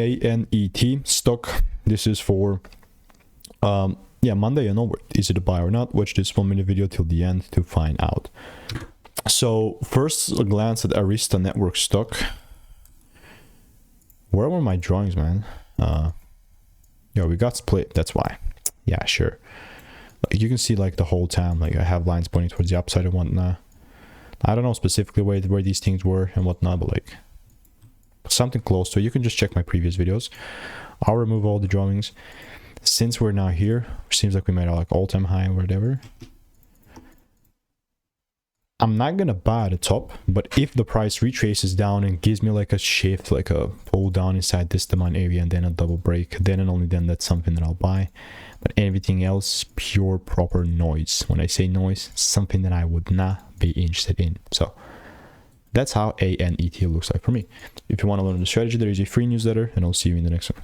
ANET stock. This is for yeah, Monday and onward. Is it a buy or not? Watch this 1-minute video till the end to find out. So first a glance at Arista network stock. Where were my drawings, man? Yeah, we got split, that's why. Yeah, sure. Like, you can see like the whole time, like I have lines pointing towards the upside and whatnot. I don't know specifically where these things were and whatnot, but like something close to it. You can just check my previous videos. I'll remove all the drawings. Since we're now here, seems like we made a like all-time high or whatever. I'm not gonna buy at the top, but if the price retraces down and gives me like a shift, like a pull down inside this demand area and then a double break, then and only then that's something that I'll buy. But everything else, pure proper noise. When I say noise, something that I would not be interested in. So that's how ANET looks like for me. If you want to learn the strategy, there is a free newsletter, and I'll see you in the next one.